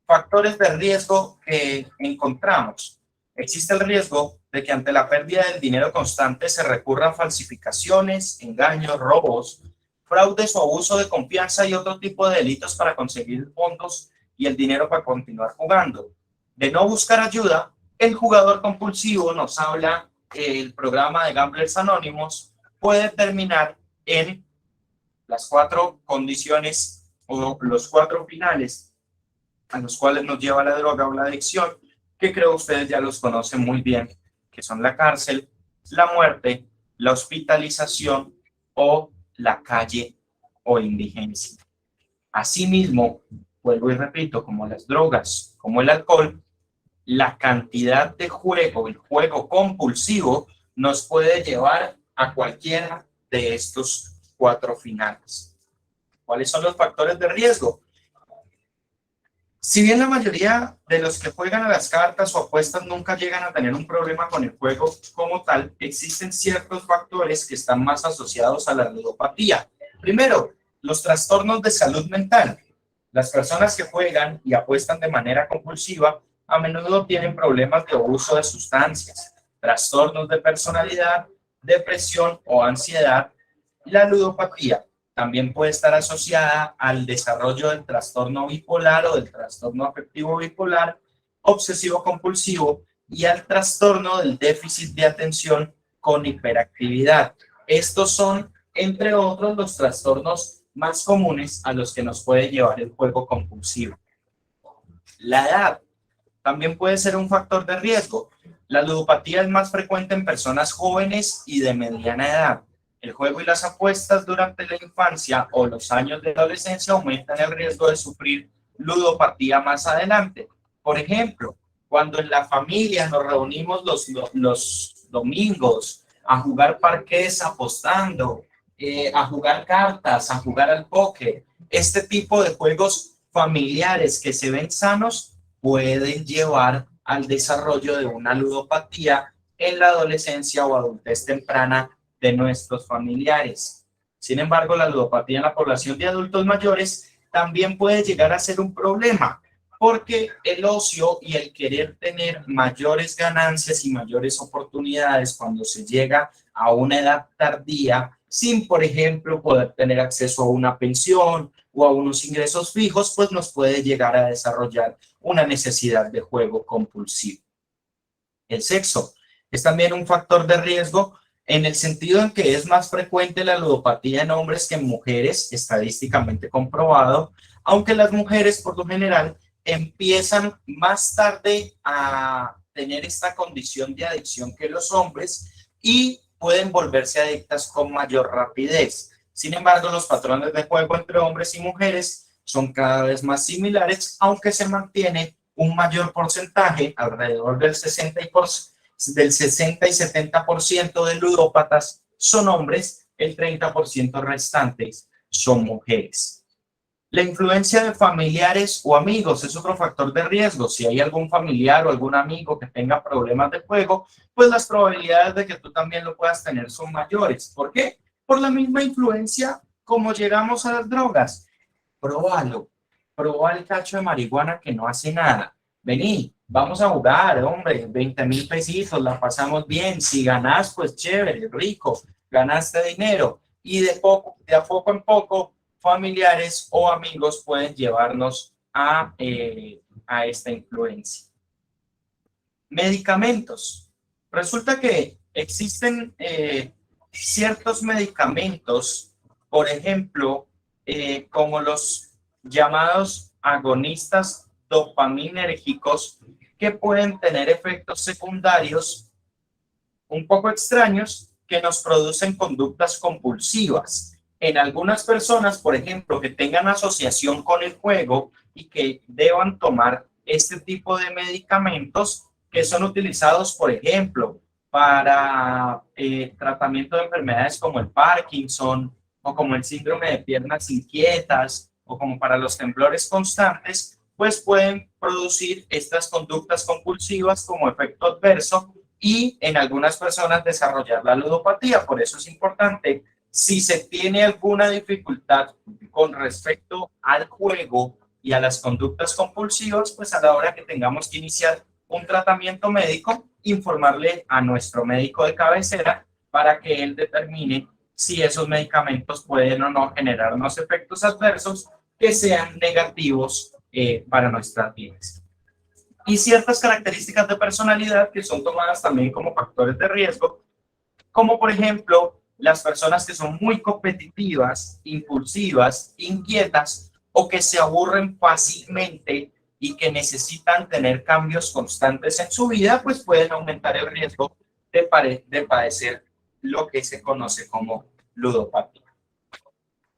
factores de riesgo que encontramos. Existe el riesgo de que ante la pérdida del dinero constante se recurra a falsificaciones, engaños, robos, fraudes o abuso de confianza y otro tipo de delitos para conseguir fondos y el dinero para continuar jugando. De no buscar ayuda, el jugador compulsivo, nos habla el programa de Gamblers Anónimos, puede terminar en las 4 condiciones o los 4 finales a los cuales nos lleva la droga o la adicción, que creo ustedes ya los conocen muy bien, que son la cárcel, la muerte, la hospitalización o la calle o indigencia. Asimismo, vuelvo y repito, como las drogas, como el alcohol, la cantidad de juego, el juego compulsivo, nos puede llevar a cualquiera de estos 4 finales. ¿Cuáles son los factores de riesgo? Si bien la mayoría de los que juegan a las cartas o apuestas nunca llegan a tener un problema con el juego como tal, existen ciertos factores que están más asociados a la ludopatía. Primero, los trastornos de salud mental. Las personas que juegan y apuestan de manera compulsiva a menudo tienen problemas de abuso de sustancias, trastornos de personalidad, depresión o ansiedad. La ludopatía también puede estar asociada al desarrollo del trastorno bipolar o del trastorno afectivo bipolar, obsesivo compulsivo y al trastorno del déficit de atención con hiperactividad. Estos son, entre otros, los trastornos más comunes a los que nos puede llevar el juego compulsivo. La edad también puede ser un factor de riesgo. La ludopatía es más frecuente en personas jóvenes y de mediana edad. El juego y las apuestas durante la infancia o los años de adolescencia aumentan el riesgo de sufrir ludopatía más adelante. Por ejemplo, cuando en la familia nos reunimos los domingos a jugar parqués apostando, a jugar cartas, a jugar al póker, este tipo de juegos familiares que se ven sanos pueden llevar al desarrollo de una ludopatía en la adolescencia o adultez temprana de nuestros familiares. Sin embargo, la ludopatía en la población de adultos mayores también puede llegar a ser un problema, porque el ocio y el querer tener mayores ganancias y mayores oportunidades cuando se llega a una edad tardía, sin, por ejemplo, poder tener acceso a una pensión o a unos ingresos fijos, pues nos puede llegar a desarrollar una necesidad de juego compulsivo. El sexo es también un factor de riesgo en el sentido en que es más frecuente la ludopatía en hombres que en mujeres, estadísticamente comprobado, aunque las mujeres por lo general empiezan más tarde a tener esta condición de adicción que los hombres y pueden volverse adictas con mayor rapidez. Sin embargo, los patrones de juego entre hombres y mujeres son cada vez más similares, aunque se mantiene un mayor porcentaje, alrededor del 60 y 70% de ludópatas son hombres, el 30% restantes son mujeres. La influencia de familiares o amigos es otro factor de riesgo. Si hay algún familiar o algún amigo que tenga problemas de juego, pues las probabilidades de que tú también lo puedas tener son mayores. ¿Por qué? Por la misma influencia como llegamos a las drogas. Próbalo. Proba el cacho de marihuana que no hace nada. Vení, vamos a jugar, hombre, 20,000 pesitos, la pasamos bien. Si ganás, pues chévere, rico, ganaste dinero. Y de a poco en poco, familiares o amigos pueden llevarnos a esta influencia. Medicamentos. Resulta que existen ciertos medicamentos, por ejemplo, como los llamados agonistas dopaminérgicos, que pueden tener efectos secundarios un poco extraños que nos producen conductas compulsivas. En algunas personas, por ejemplo, que tengan asociación con el juego y que deban tomar este tipo de medicamentos que son utilizados, por ejemplo, para tratamiento de enfermedades como el Parkinson o como el síndrome de piernas inquietas o como para los temblores constantes, pues pueden producir estas conductas compulsivas como efecto adverso y en algunas personas desarrollar la ludopatía. Por eso es importante, si se tiene alguna dificultad con respecto al juego y a las conductas compulsivas, pues a la hora que tengamos que iniciar un tratamiento médico, informarle a nuestro médico de cabecera para que él determine si esos medicamentos pueden o no generarnos efectos adversos que sean negativos para nuestras vidas. Y ciertas características de personalidad que son tomadas también como factores de riesgo, como por ejemplo las personas que son muy competitivas, impulsivas, inquietas o que se aburren fácilmente y que necesitan tener cambios constantes en su vida, pues pueden aumentar el riesgo de padecer lo que se conoce como ludopatía.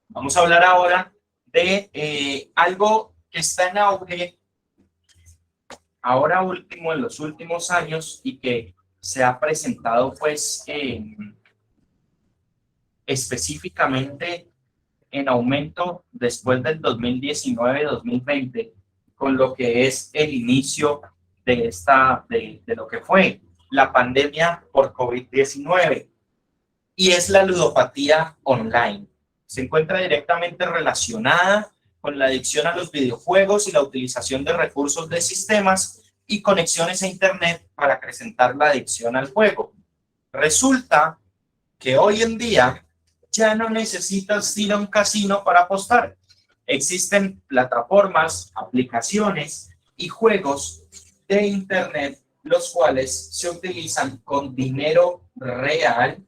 Vamos a hablar ahora de algo que está en auge ahora último, en los últimos años, y que se ha presentado pues específicamente en aumento después del 2019-2020, con lo que es el inicio de lo que fue la pandemia por COVID-19, y es la ludopatía online. Se encuentra directamente relacionada con la adicción a los videojuegos y la utilización de recursos de sistemas y conexiones a Internet para acrecentar la adicción al juego. Resulta que hoy en día ya no necesitas ir a un casino para apostar. Existen plataformas, aplicaciones y juegos de Internet, los cuales se utilizan con dinero real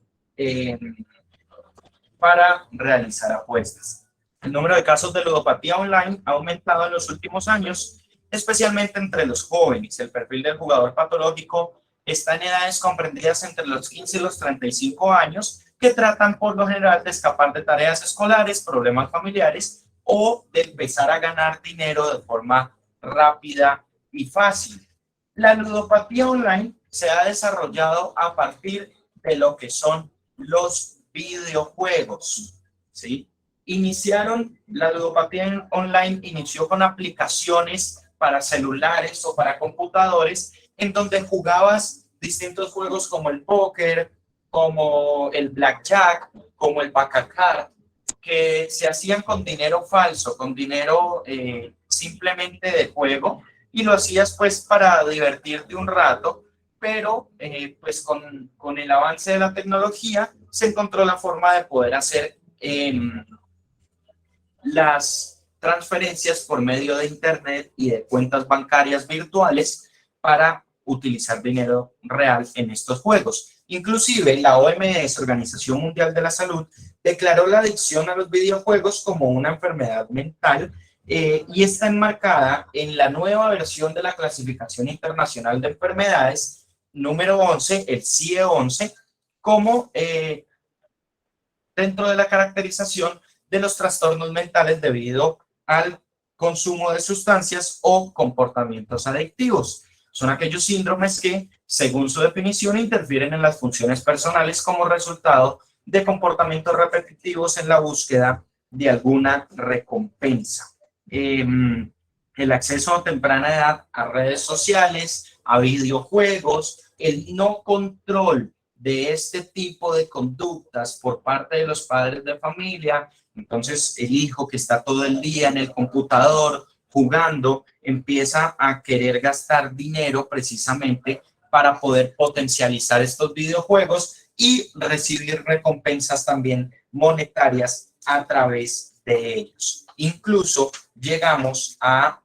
para realizar apuestas. El número de casos de ludopatía online ha aumentado en los últimos años, especialmente entre los jóvenes. El perfil del jugador patológico Está en edades comprendidas entre los 15 y los 35 años, que tratan por lo general de escapar de tareas escolares, problemas familiares o de empezar a ganar dinero de forma rápida y fácil. La ludopatía online se ha desarrollado a partir de lo que son los videojuegos, ¿sí? La ludopatía online inició con aplicaciones para celulares o para computadores en donde jugabas distintos juegos como el póker, como el blackjack, como el bacacar, que se hacían con dinero falso, con dinero simplemente de juego, y lo hacías pues para divertirte un rato, pero pues con el avance de la tecnología se encontró la forma de poder hacer las transferencias por medio de internet y de cuentas bancarias virtuales para utilizar dinero real en estos juegos. Inclusive la OMS, Organización Mundial de la Salud, declaró la adicción a los videojuegos como una enfermedad mental y está enmarcada en la nueva versión de la Clasificación Internacional de Enfermedades número 11, el CIE-11, como dentro de la caracterización de los trastornos mentales debido al consumo de sustancias o comportamientos adictivos. Son aquellos síndromes que, según su definición, interfieren en las funciones personales como resultado de comportamientos repetitivos en la búsqueda de alguna recompensa. El acceso a temprana edad a redes sociales, a videojuegos, el no control de este tipo de conductas por parte de los padres de familia. Entonces el hijo que está todo el día en el computador jugando empieza a querer gastar dinero precisamente para poder potencializar estos videojuegos y recibir recompensas también monetarias a través de ellos. Incluso llegamos a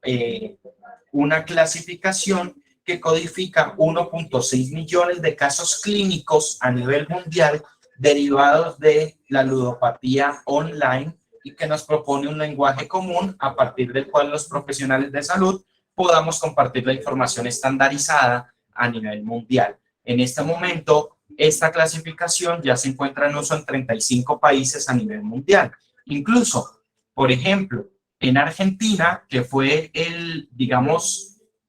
una clasificación que codifica 1.6 millones de casos clínicos a nivel mundial derivados de la ludopatía online y que nos propone un lenguaje común a partir del cual los profesionales de salud podamos compartir la información estandarizada a nivel mundial. En este momento, esta clasificación ya se encuentra en uso en 35 países a nivel mundial. Incluso, por ejemplo, en Argentina, que fue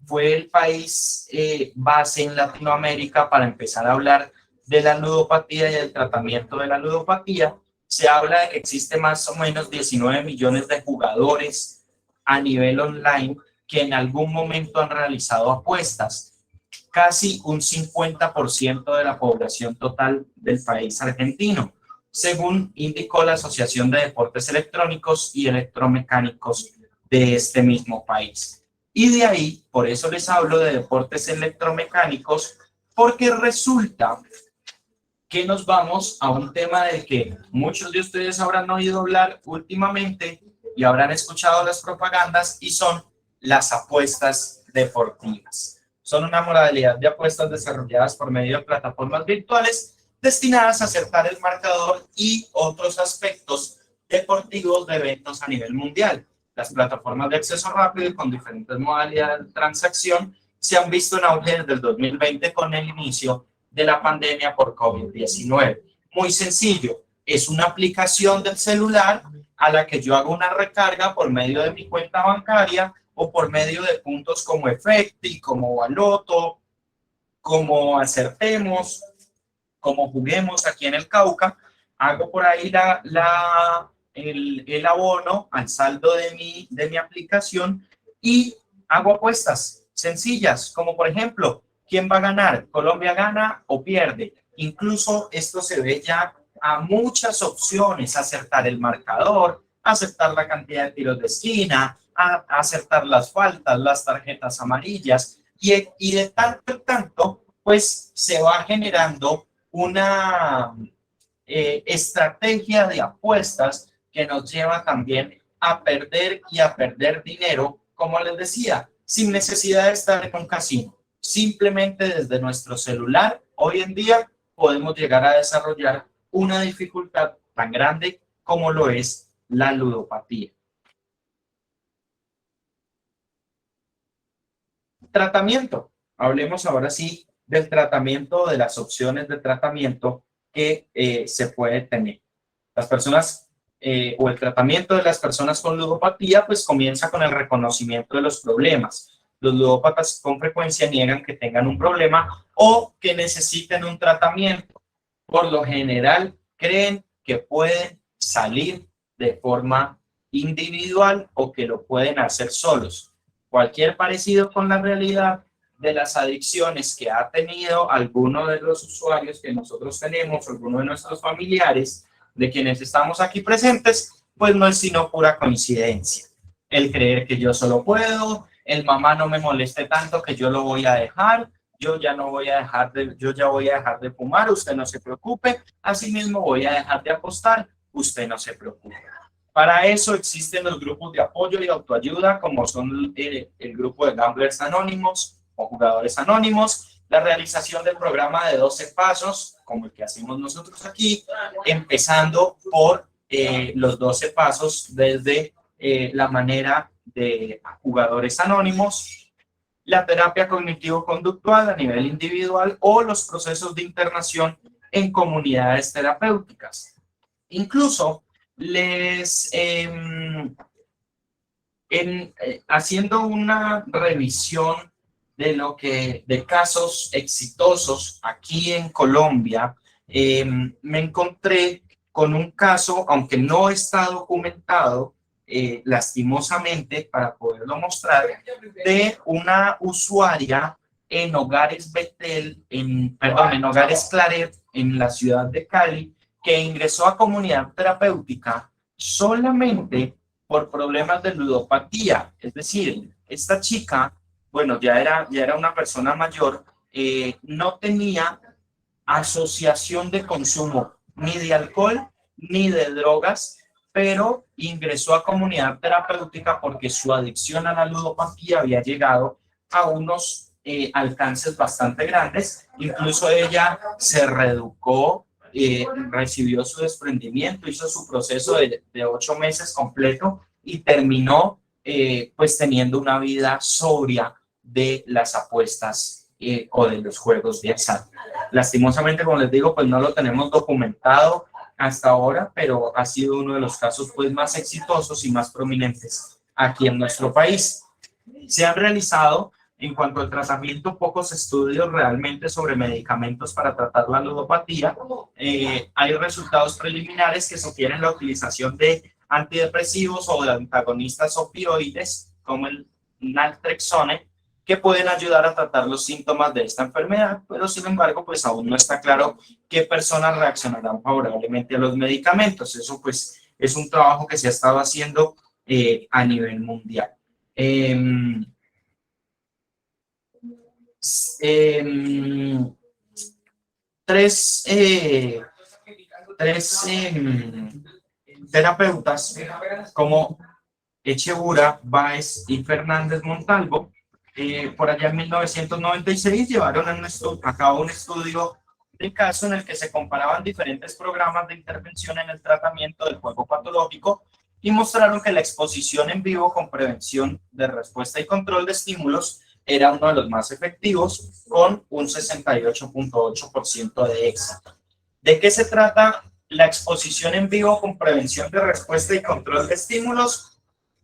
fue el país base en Latinoamérica para empezar a hablar de la ludopatía y del tratamiento de la ludopatía, se habla de que existe más o menos 19 millones de jugadores a nivel online que en algún momento han realizado apuestas, casi un 50% de la población total del país argentino, según indicó la Asociación de Deportes Electrónicos y Electromecánicos de este mismo país. Y de ahí, por eso les hablo de deportes electromecánicos, porque resulta que nos vamos a un tema del que muchos de ustedes habrán oído hablar últimamente y habrán escuchado las propagandas, y son las apuestas deportivas. Son una modalidad de apuestas desarrolladas por medio de plataformas virtuales destinadas a acertar el marcador y otros aspectos deportivos de eventos a nivel mundial. Las plataformas de acceso rápido y con diferentes modalidades de transacción se han visto en auge desde el 2020 con el inicio de la pandemia por COVID-19. Muy sencillo, es una aplicación del celular a la que yo hago una recarga por medio de mi cuenta bancaria o por medio de puntos como Efecti, como Baloto, como Acertemos, como Juguemos aquí en el Cauca. Hago por ahí el abono al saldo de mi aplicación y hago apuestas sencillas, como por ejemplo, ¿quién va a ganar? ¿Colombia gana o pierde? Incluso esto se ve ya a muchas opciones: acertar el marcador, acertar la cantidad de tiros de esquina, acertar las faltas, las tarjetas amarillas, y de tanto en tanto, pues se va generando una estrategia de apuestas que nos lleva también a perder y a perder dinero, como les decía, sin necesidad de estar en un casino. Simplemente desde nuestro celular, hoy en día, podemos llegar a desarrollar una dificultad tan grande como lo es la ludopatía. Tratamiento. Hablemos ahora sí del tratamiento, de las opciones de tratamiento que se puede tener. Las personas o el tratamiento de las personas con ludopatía pues comienza con el reconocimiento de los problemas. Los ludópatas con frecuencia niegan que tengan un problema o que necesiten un tratamiento. Por lo general creen que pueden salir de forma individual o que lo pueden hacer solos. Cualquier parecido con la realidad de las adicciones que ha tenido alguno de los usuarios que nosotros tenemos, alguno de nuestros familiares, de quienes estamos aquí presentes, pues no es sino pura coincidencia. El creer que yo solo puedo, el mamá no me moleste tanto que yo lo voy a dejar, yo ya voy a dejar de fumar, usted no se preocupe, asimismo voy a dejar de apostar, usted no se preocupe. Para eso existen los grupos de apoyo y autoayuda, como son el grupo de Gamblers Anónimos o Jugadores Anónimos, la realización del programa de 12 pasos, como el que hacemos nosotros aquí, empezando por los 12 pasos desde la manera de Jugadores Anónimos, la terapia cognitivo-conductual a nivel individual o los procesos de internación en comunidades terapéuticas. Incluso haciendo una revisión de casos exitosos aquí en Colombia, me encontré con un caso, aunque no está documentado, lastimosamente, para poderlo mostrar, de una usuaria en Hogares Betel, en Hogares Claret, en la ciudad de Cali, que ingresó a comunidad terapéutica solamente por problemas de ludopatía. Es decir, esta chica, bueno, ya era una persona mayor, no tenía asociación de consumo ni de alcohol ni de drogas, pero ingresó a comunidad terapéutica porque su adicción a la ludopatía había llegado a unos alcances bastante grandes. Incluso ella se reeducó, recibió su desprendimiento, hizo su proceso de 8 meses completo y terminó pues teniendo una vida sobria de las apuestas o de los juegos de azar. Lastimosamente, como les digo, pues no lo tenemos documentado hasta ahora, pero ha sido uno de los casos pues más exitosos y más prominentes aquí en nuestro país. Se han realizado, en cuanto al tratamiento, pocos estudios realmente sobre medicamentos para tratar la ludopatía. Hay resultados preliminares que sugieren la utilización de antidepresivos o de antagonistas opioides, como el naltrexone, que pueden ayudar a tratar los síntomas de esta enfermedad, pero sin embargo, pues aún no está claro qué personas reaccionarán favorablemente a los medicamentos. Eso pues es un trabajo que se ha estado haciendo a nivel mundial. Tres terapeutas como Echegura, Báez y Fernández Montalvo, por allá en 1996 llevaron a cabo un estudio de caso en el que se comparaban diferentes programas de intervención en el tratamiento del juego patológico y mostraron que la exposición en vivo con prevención de respuesta y control de estímulos era uno de los más efectivos, con un 68.8% de éxito. ¿De qué se trata la exposición en vivo con prevención de respuesta y control de estímulos?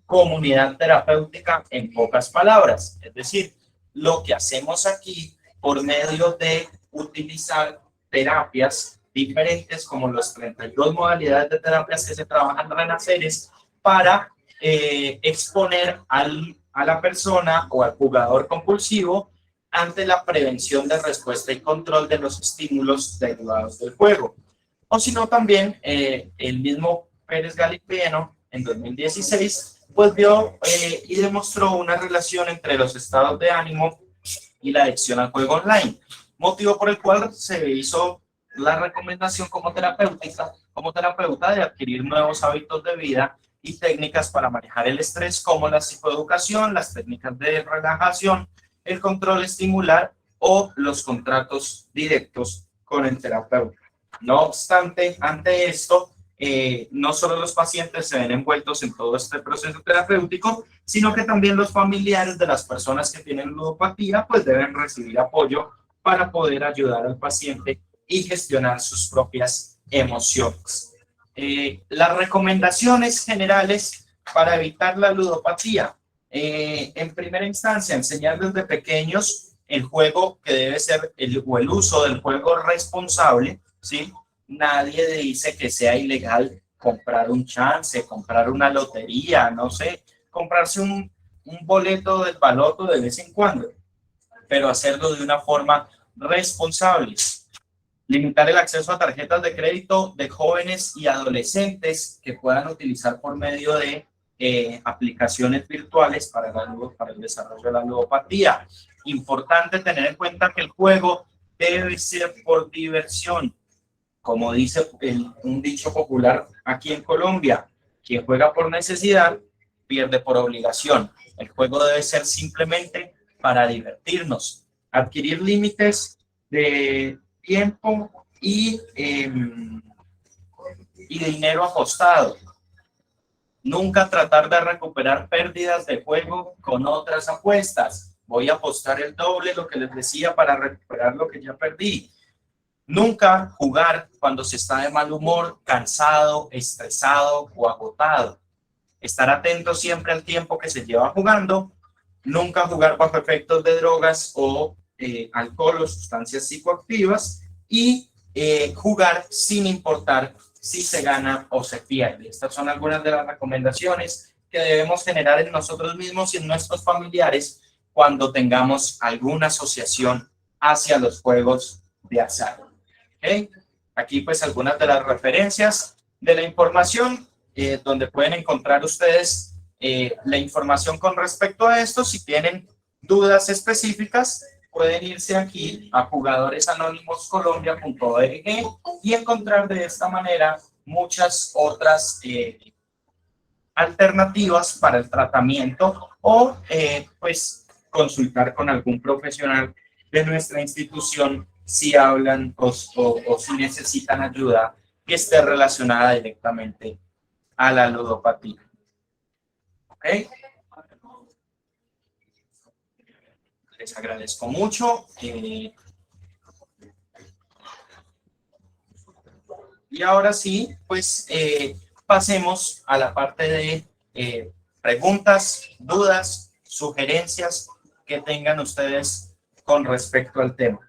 Comunidad terapéutica en pocas palabras, es decir, lo que hacemos aquí por medio de utilizar terapias diferentes como las 32 modalidades de terapias que se trabajan en Renaceres para exponer a la persona o al jugador compulsivo ante la prevención de respuesta y control de los estímulos derivados del juego. O si no, también el mismo Pérez Galipieno en 2016 pues vio y demostró una relación entre los estados de ánimo y la adicción al juego online, motivo por el cual se hizo la recomendación como terapeuta de adquirir nuevos hábitos de vida y técnicas para manejar el estrés, como la psicoeducación, las técnicas de relajación, el control estimular o los contratos directos con el terapeuta. No obstante, ante esto, no solo los pacientes se ven envueltos en todo este proceso terapéutico, sino que también los familiares de las personas que tienen ludopatía pues deben recibir apoyo para poder ayudar al paciente y gestionar sus propias emociones. Las recomendaciones generales para evitar la ludopatía. En primera instancia, enseñar desde pequeños el juego que debe ser el uso del juego responsable, ¿sí? Nadie dice que sea ilegal comprar un chance, comprar una lotería, no sé, comprarse un boleto del baloto de vez en cuando, pero hacerlo de una forma responsable. Limitar el acceso a tarjetas de crédito de jóvenes y adolescentes que puedan utilizar por medio de aplicaciones virtuales para el desarrollo de la ludopatía. Importante tener en cuenta que el juego debe ser por diversión. Como dice un dicho popular aquí en Colombia, quien juega por necesidad pierde por obligación. El juego debe ser simplemente para divertirnos. Adquirir límites de tiempo y dinero apostado. Nunca tratar de recuperar pérdidas de juego con otras apuestas. Voy a apostar el doble, lo que les decía, para recuperar lo que ya perdí. Nunca jugar cuando se está de mal humor, cansado, estresado o agotado. Estar atento siempre al tiempo que se lleva jugando. Nunca jugar bajo efectos de drogas o alcohol o sustancias psicoactivas. Y jugar sin importar si se gana o se pierde. Estas son algunas de las recomendaciones que debemos generar en nosotros mismos y en nuestros familiares cuando tengamos alguna asociación hacia los juegos de azar. ¿Okay? Aquí pues algunas de las referencias de la información donde pueden encontrar ustedes la información con respecto a esto. Si tienen dudas específicas, pueden irse aquí a jugadoresanónimoscolombia.org y encontrar de esta manera muchas otras alternativas para el tratamiento o pues consultar con algún profesional de nuestra institución si hablan o si necesitan ayuda que esté relacionada directamente a la ludopatía. ¿Ok? Les agradezco mucho. Y ahora sí, pues pasemos a la parte de preguntas, dudas, sugerencias que tengan ustedes con respecto al tema.